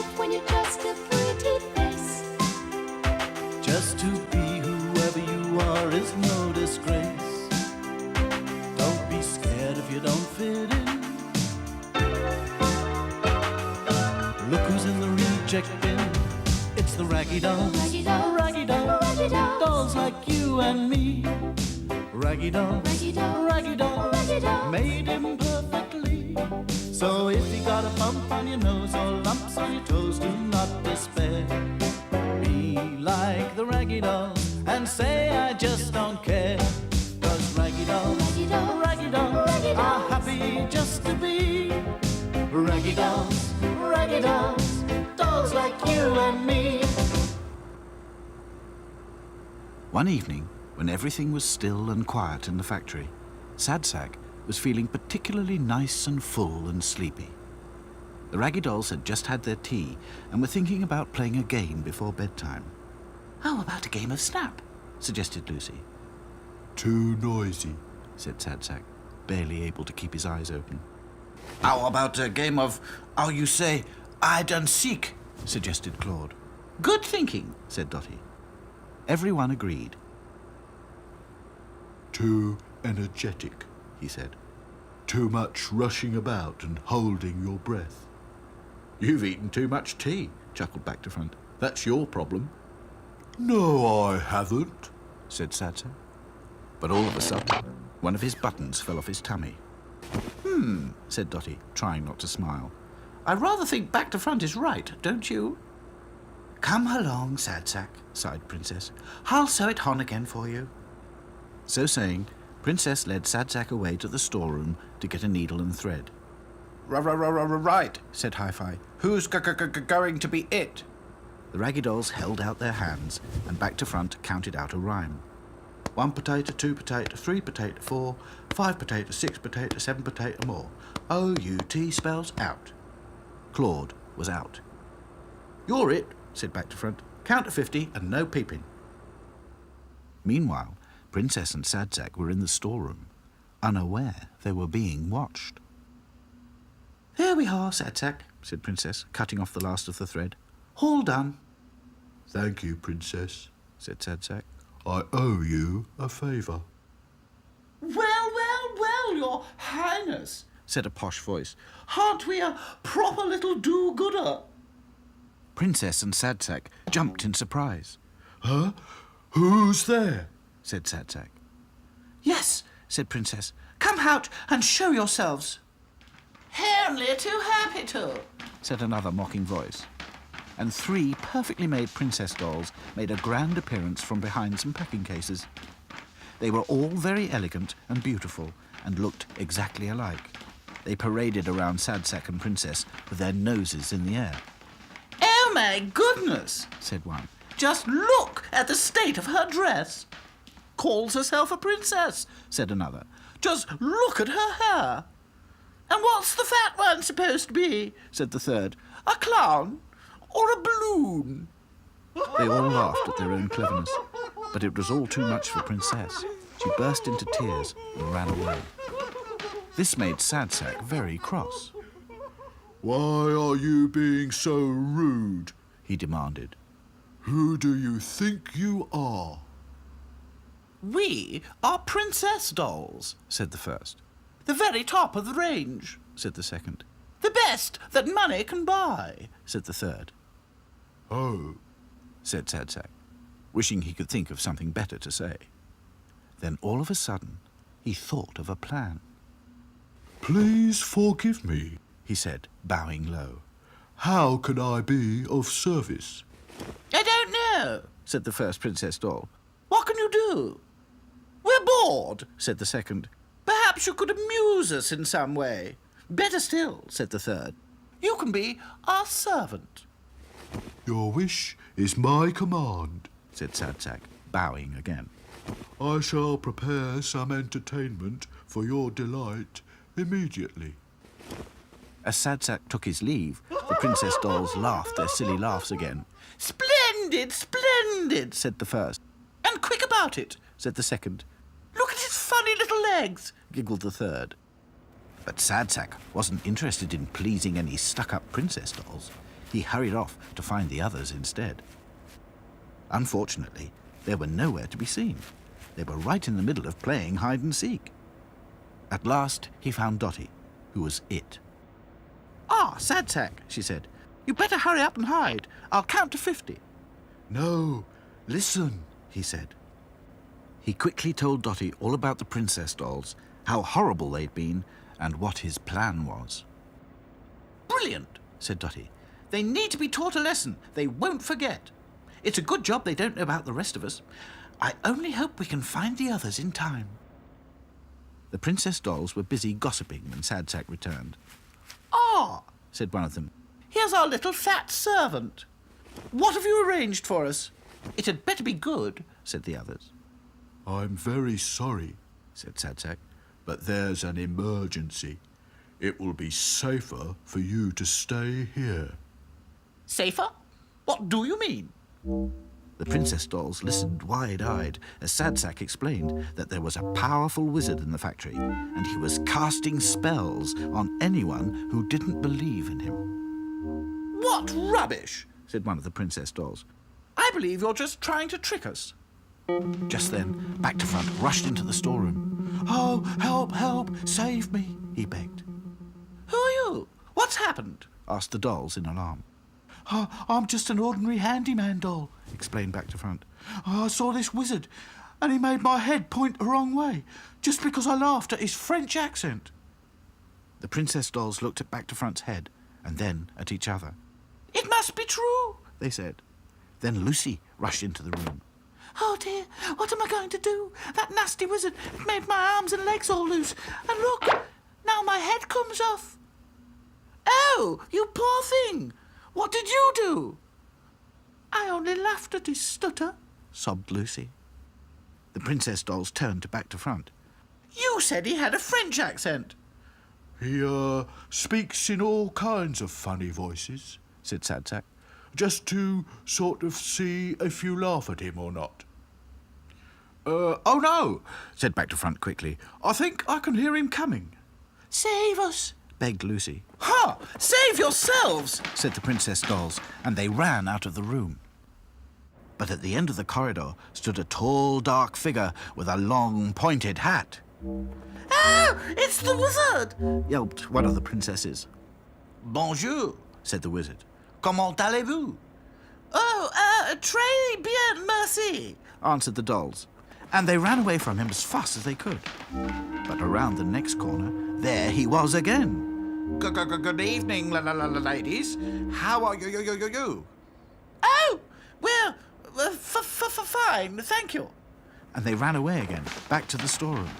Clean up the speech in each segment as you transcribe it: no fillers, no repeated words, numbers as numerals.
faith when you're just a pretty face. Just to be whoever you are is no disgrace. Don't be scared if you don't fit in. Look who's in the reject bin. It's the raggy dolls. Raggy dolls. Raggy dolls. Raggy dolls. Dolls like you and me. Raggy dolls. Raggy dolls. Raggy dolls. Raggy dolls. Made imperfectly. So if you got a bump on your nose or lumps on your toes, do not despair. Be like the raggy dolls and say I just don't care. 'Cause raggy dolls, Raggy dolls. raggy dolls Raggy are dolls. happy just to be raggy dolls, raggy dolls, dolls like you and me. One evening, when everything was still and quiet in the factory, Sadsack was feeling particularly nice and full and sleepy. The Raggy Dolls had just had their tea and were thinking about playing a game before bedtime. "How about a game of Snap?" suggested Lucy. Too noisy. Said Sadsack, barely able to keep his eyes open. "How about a game of, how you say, hide and seek?" suggested Claude. "Good thinking," said Dotty. Everyone agreed. Too energetic, He said. too much rushing about and holding your breath. "You've eaten too much tea," chuckled Back to Front. "That's your problem," No, I haven't. said Sadsack. But all of a sudden, one of his buttons fell off his tummy. Said Dotty, trying not to smile. "I rather think Back to Front is right, don't you?" "Come along, Sadsack," sighed Princess. "I'll sew it on again for you." So saying, Princess led Sadsack away to the storeroom to get a needle and thread. "Right," said Hi-Fi. "Who's going to be it?" The Raggy Dolls held out their hands, and Back to Front counted out a rhyme. 1 potato, 2 potato, 3 potato, 4, 5 potato, 6 potato, 7 potato more. O-U-T spells out. Claude was out. "You're it," said Back to Front. "Count to 50 and no peeping." Meanwhile, Princess and Sadsack were in the storeroom, unaware they were being watched. "There we are, Sadsack," said Princess, cutting off the last of the thread. "All done." Thank you, Princess. said Sadsack. I owe you a favour. Well, Your Highness, said a posh voice. aren't we a proper little do-gooder? Princess and Sadsack jumped in surprise. Huh? Who's there? Said Sadsack. "Yes," said Princess. "Come out and show yourselves," Only too happy to. said another mocking voice. And 3 perfectly made princess dolls made a grand appearance from behind some packing cases. They were all very elegant and beautiful and looked exactly alike. They paraded around Sadsack and Princess with their noses in the air. Oh, my goodness, Said one. just look at the state of her dress. Calls herself a princess, Said another. just look at her hair. And what's the fat one supposed to be? Said the third. A clown or a balloon? They all laughed at their own cleverness, but it was all too much for Princess. She burst into tears and ran away. This made Sadsack very cross. Why are you being so rude? He demanded. Who do you think you are? We are princess dolls, Said the first. the very top of the range, Said the second. the best that money can buy. Said the third. Oh, Said Sadsack, wishing he could think of something better to say. Then all of a sudden, he thought of a plan. please forgive me. He said, bowing low. How can I be of service? I don't know. Said the first princess doll. What can you do? We're bored. Said the second. Perhaps you could amuse us in some way. Better still, Said the third. you can be our servant. Your wish is my command. Said Sadsack, bowing again. I shall prepare some entertainment for your delight immediately. As Sadsack took his leave, the princess dolls laughed their silly laughs again. Splendid, splendid, Said the first. and quick about it. Said the second. Look at his funny little legs. Giggled the third. But Sadsack wasn't interested in pleasing any stuck-up princess dolls. He hurried off to find the others instead. Unfortunately, they were nowhere to be seen. They were right in the middle of playing hide and seek. At last, he found Dotty, who was it. "Ah, Sad Sack," she said. "You better hurry up and hide. I'll count to 50. No, listen, He said. He quickly told Dotty all about the princess dolls, how horrible they'd been, and what his plan was. "Brilliant," said Dotty. "They need to be taught a lesson. They won't forget. It's a good job they don't know about the rest of us. I only hope we can find the others in time." The princess dolls were busy gossiping when Sad Sack returned. "Ah," said one of them, "here's our little fat servant. What have you arranged for us?" "It had better be good," said the others. I'm very sorry, said Sad Sack, but there's an emergency. It will be safer for you to stay here. "Safer? What do you mean?" The princess dolls listened wide-eyed as Sad Sack explained that there was a powerful wizard in the factory, and he was casting spells on anyone who didn't believe in him. "What rubbish!" said one of the princess dolls. "I believe you're just trying to trick us." Just then, Back to Front rushed into the storeroom. "Oh, help, help, save me," he begged. "Who are you? What's happened?" asked the dolls in alarm. "Oh, I'm just an ordinary handyman doll," explained Back to Front. "I saw this wizard, and he made my head point the wrong way, just because I laughed at his French accent." The princess dolls looked at Back to Front's head, and then at each other. "It must be true," they said. Then Lucy rushed into the room. "Oh dear, what am I going to do? That nasty wizard made my arms and legs all loose, and look, now my head comes off." "Oh, you poor thing! What did you do?" "I only laughed at his stutter," sobbed Lucy. The princess dolls turned to Back to Front. "You said he had a French accent." He speaks in all kinds of funny voices, said Sad Sack, just to sort of see if you laugh at him or not. Oh no, said Back to Front quickly. "I think I can hear him coming." "Save us," begged Lucy. "Ha! Save yourselves," said the princess dolls, and they ran out of the room. But at the end of the corridor stood a tall, dark figure with a long, pointed hat. "Oh, it's the wizard!" yelped one of the princesses. "Bonjour," said the wizard. "Comment allez-vous?" "Oh, très bien, merci," answered the dolls, and they ran away from him as fast as they could. But around the next corner, there he was again. Good evening, ladies. How are you? "Oh, we're fine, thank you." And they ran away again, back to the storeroom.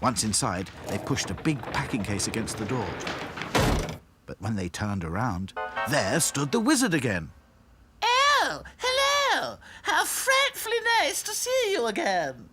Once inside, they pushed a big packing case against the door. But when they turned around, there stood the wizard again. "Oh, hello! How frightfully nice to see you again!"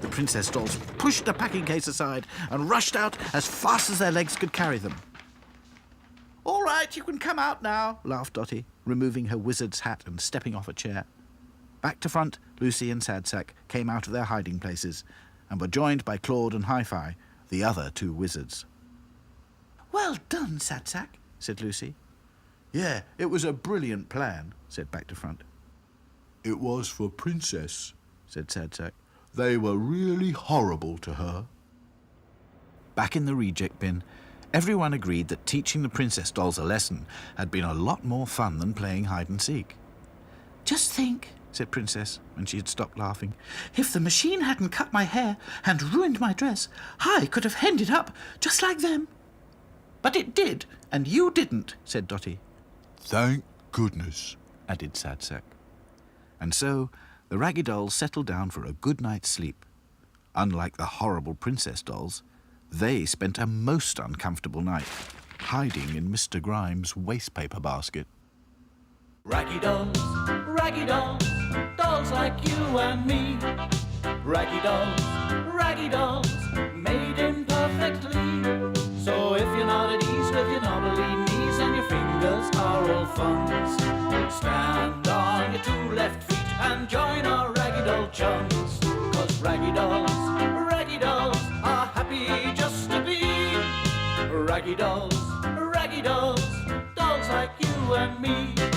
The princess dolls pushed the packing case aside and rushed out as fast as their legs could carry them. "All right, you can come out now," laughed Dotty, removing her wizard's hat and stepping off a chair. Back to Front, Lucy and Sad Sack came out of their hiding places and were joined by Claude and Hi-Fi, the other two wizards. "Well done, Sad Sack," said Lucy. "Yeah, it was a brilliant plan," said Back to Front. It was for Princess, said Sad Sack. They were really horrible to her. Back in the reject bin, everyone agreed that teaching the princess dolls a lesson had been a lot more fun than playing hide and seek. "Just think," said Princess, when she had stopped laughing, "if the machine hadn't cut my hair and ruined my dress, I could have hemmed it up just like them." "But it did, and you didn't," said Dotty. Thank goodness, added Sad Sack. And so the Raggy Dolls settled down for a good night's sleep. Unlike the horrible princess dolls, they spent a most uncomfortable night, hiding in Mr. Grimes' wastepaper basket. Raggy dolls, dolls like you and me. Raggy dolls, made imperfectly. So if you're not at ease with your knobbly knees and your fingers are all funds, stand on your two left feet and join our Raggy Doll chums. 'Cause Raggy dolls are happy just to be Raggy dolls, dolls like you and me.